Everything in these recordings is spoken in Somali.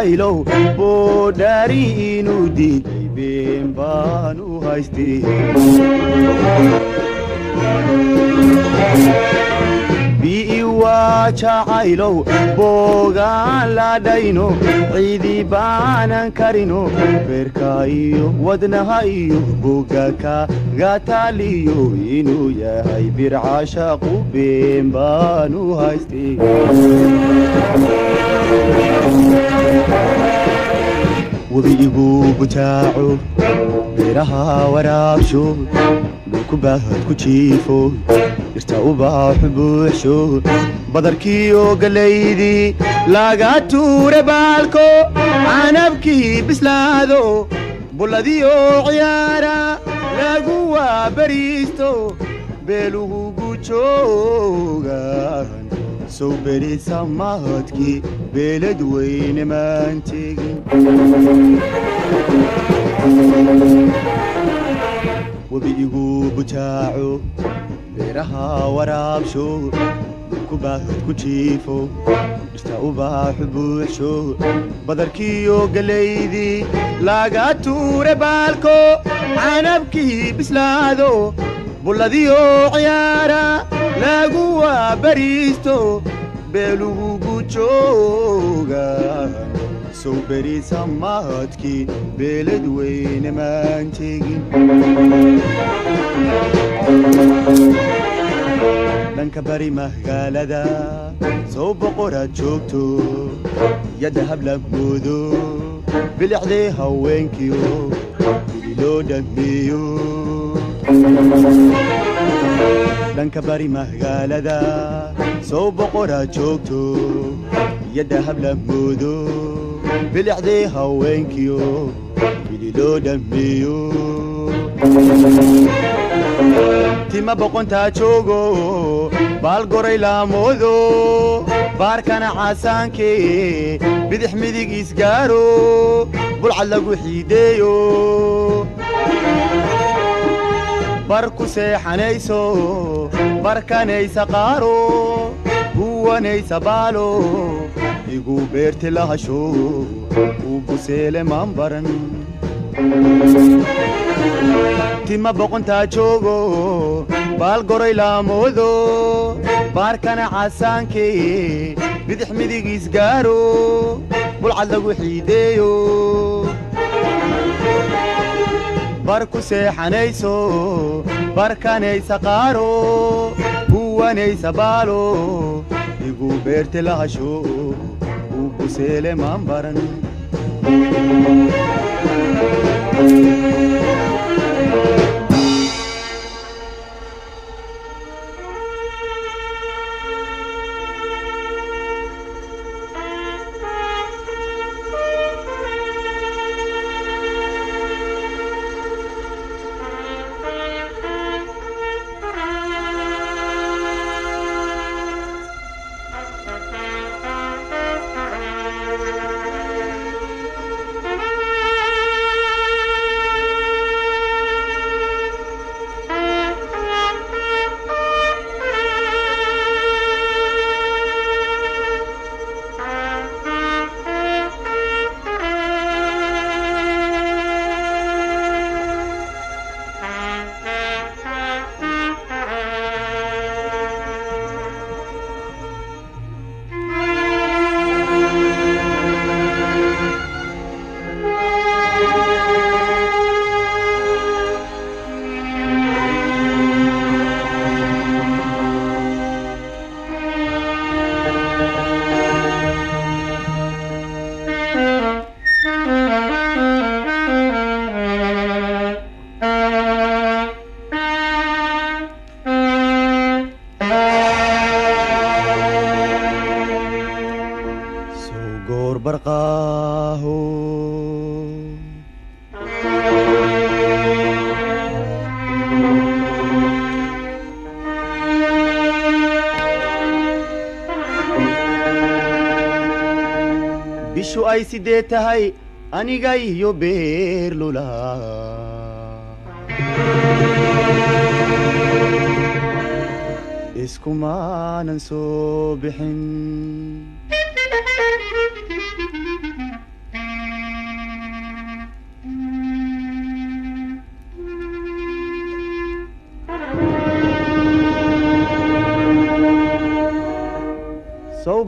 jacaylow boodhaari inuu diiday been baan u haystay bi'i waa jacaylow boogaan la dhayno ciidi baanan karino beerka iyo wadnaha iyo boga kaga taaliyo inuu yahay bir caashaqu been baan u haystay webigu butaaco beeraha waraabsho dhulku baahad ku jiifo dhirta ubaaxu buuxsho badarkiiyo galaydii laga tuure baalko canabkii bislaado bulladiyo ciyaara lagu waabariisto beeluhu gujoogan sow beri samaadkii beelad weyne maan tegin webigu butaaco beeraha waraabsho dhulku baahad ku jiifo dhirta ubaaxu buuxsho badarkiiyo galaydii laga tuure baalko canabkii bislaado bulladiyo ciyaara lagu waabariisto beelugu gujoogan sow beri samaadkii beelad weyne maan tegin dhanka bari magaalada sow boqoraad joogto yadda hablaboodo bilicdee haweenkiyo bili loo dhammeeyo dhanka bari magaalada sow boqoraad joogto yadda hablaboodo bilicdee haweenkiyo bili loo dhammeeyo tima boqontaa joogo baal goray laamoodo baarkana caasaankee bidix midig isgaaro bulcad lagu xiideeyo bar ku seexanayso barkanaysa qaaro huwanaysa baalo igu beerti lahasho uu buseele maan baran tima boqontaa joogo baal goray laamoodo baarkana caasaankee bidix midig isgaaro bulcad lagu xiideeyo bar ku seexanayso barkanaysa qaaro huwanaysa baalo igu beerti lahasho uu buseele maan baran barqaaho bishu ay sidee tahay aniga iyo beerlula iskumaanan soo bixin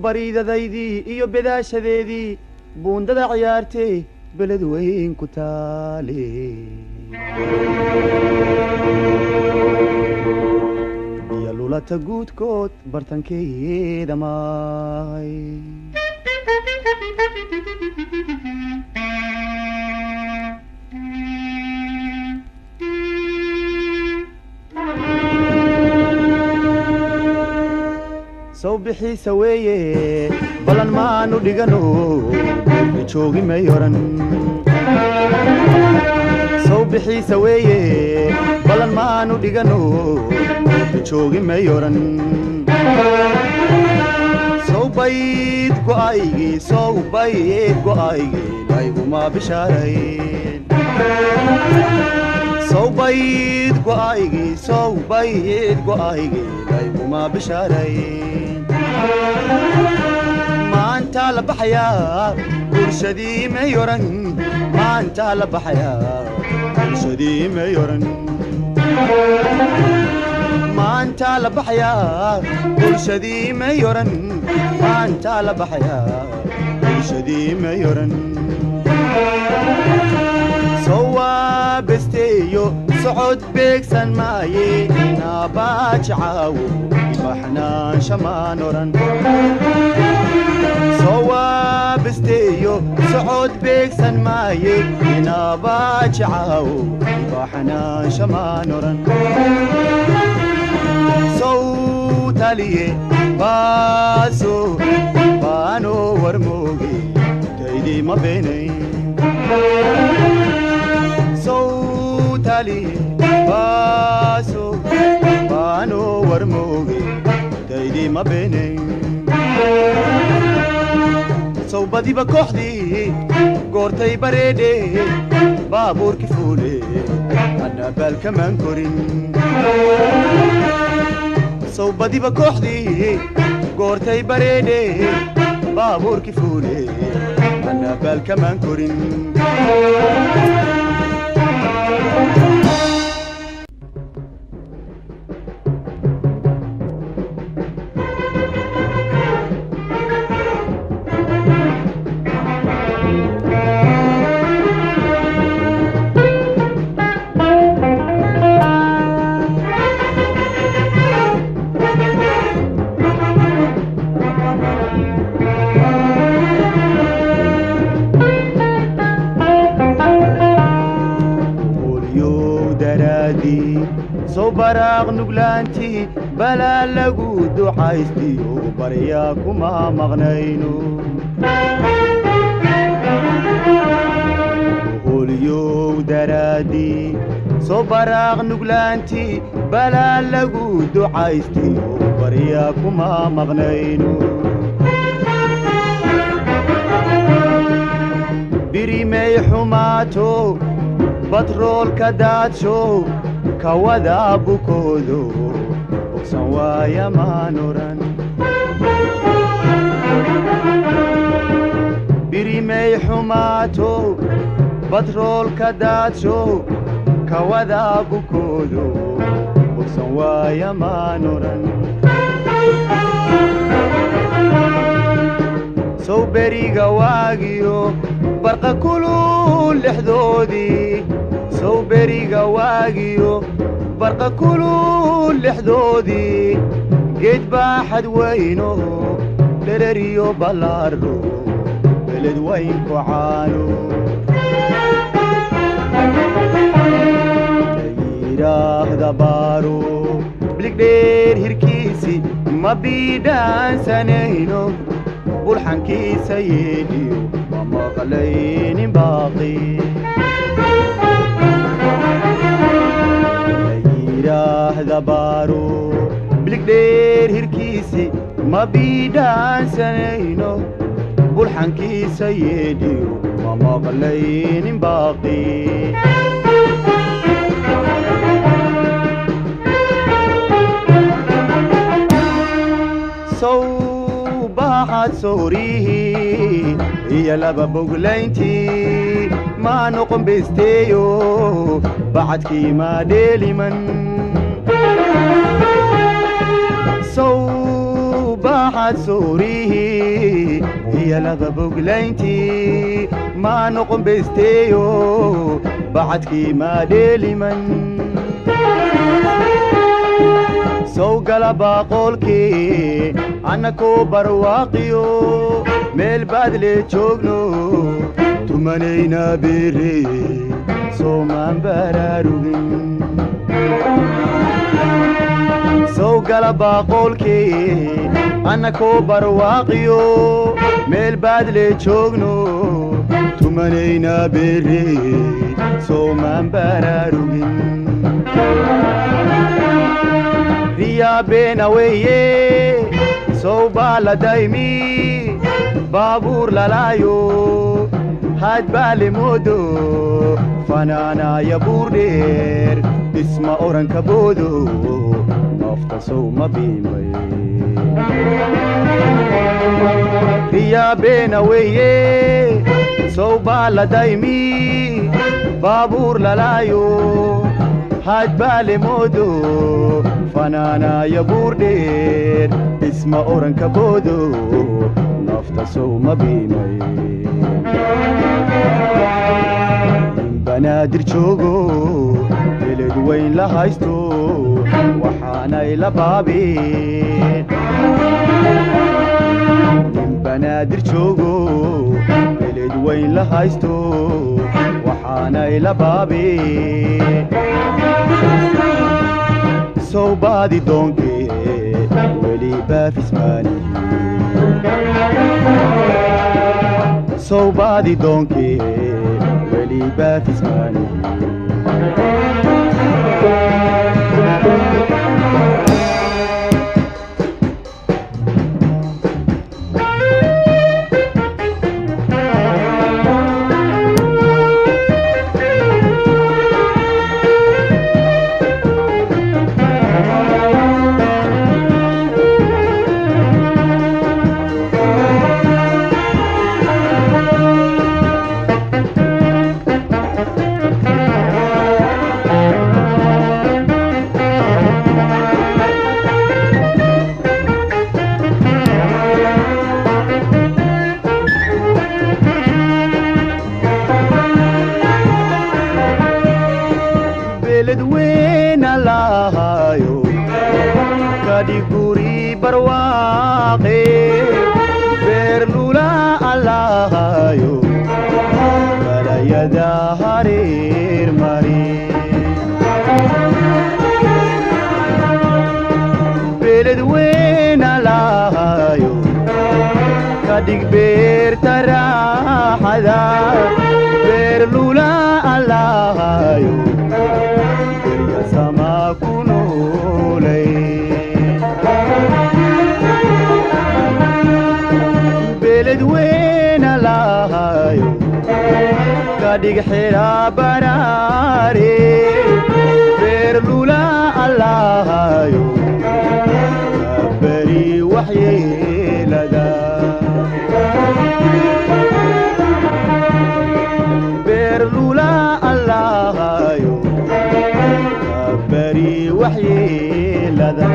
bariidadaydii iyo bedaashadeedii buundada ciyaartay beled weyn ku taale biyo lulata guudkood bartankeeda maay soo bixiisa weeye balan maanu dhigano joogi may oran soo bixiisa weeye balan maanu dhigano joogi may oran soo bayd go'aygii layguma bishaarayn soo bayd go'aygii layguma bishaarayn maanta la baxayaa bulshadii may oran maanta la baxayaa bulshadii may oran maanta la baxayaa bulshadii may oran maanta la baxayaa bulshadii may oran soo besteeyo socod beegsan maaye naabajacaawo baxnaan shamaan oran soo besteeyo socod beegsan maaye naabajacaawo baxnaan shamaan oran soo taliye baaso baano warmooge taydii ma beenayn soo taliye baaso baano warmooge taydii ma beenayn soo badiba kooxdii goortay bareedhe baabuurki fuule anna baalkamaan korin soo badiba kooxdii goortay bareedhe baabuurki fuule anna baalkamaan korin soo baraaq nuglaantii balaa lagu ducaystiyo baryaa kuma maqnayno holyow daraadii soo baraaq nuglaantii balaa lagu ducaystiyo baryaa kuma maqnayno birimay xumaato batroolka daadsho kawada bukoodo bogsan waaya maan oran birimay xumaato batroolka daadsho kawada bukoodo bogsan waaya maan oran sow beriga waagiyo barqa kulul lexdoodii sow beriga waagiyo barqa kulul lexdoodii geed baaxad weyno dhereriyo ballaaro beled weyn ku caano yidhaahda baaro biligdheer hirkiisi ma biidhaansanayno bulxankiisa yeedhiyo ma maqlaynin baaqi yidhaahda baaro biligdheer hirkiisi ma biidhaansanayno bulxankiisa yeedhiyo ma maqlaynin baaqi sow baaxad soorihii iyo laba boglayntii maa noqon besteeyo bacadkii maa dheeliman sow راحت سوريه هي لغبوك لينتي ما نقم بستيو بعدكي ما ديلي من سو قلبا قولكي عنكو برواقيو ميل بادلي تشوغنو تمنينا بيري سو من براروغين سو قلبا قولكي عنكو برواقيو ميل بادلي تشوغنو تمنينا بيري سو من براروغين ريا بينا ويه سو بالا دايمي بابور للايو هاد بالي مودو فنانا يا بوردير اسمع اوران كبودو نفتا سو ما بيمي ريا بينا ويه سو بالا دايمي بابور للايو هاد بالي مودو فنانا يا بوردير اسمع اوران كبودو نفتا سو ما بيمي بنادر جوجو بلد وين لهايستو وحانا الى بابي بنادر جوجو بلد وين لهايستو وحانا الى بابي سو بادي دونكي ولي باف اسماني سو بادي دونكي ولي باف اسماني بلد وين اللهايو كادي قوري برواقي بيرلولا اللهايو بلا يدا هرير مري بلد وين اللهايو كادي بير ترى حدا بيرلولا اللهايو sama kunulay beled weyn lahayo kadig xira barare berlula allahayo bari waxyeelada berlula allahayo بري وحي لذا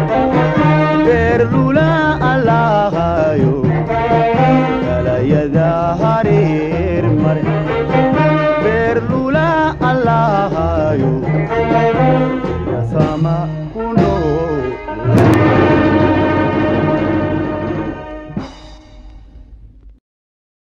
بيرلولا اللهايو كلا يدا هرير مري بيرلولا اللهايو يا سما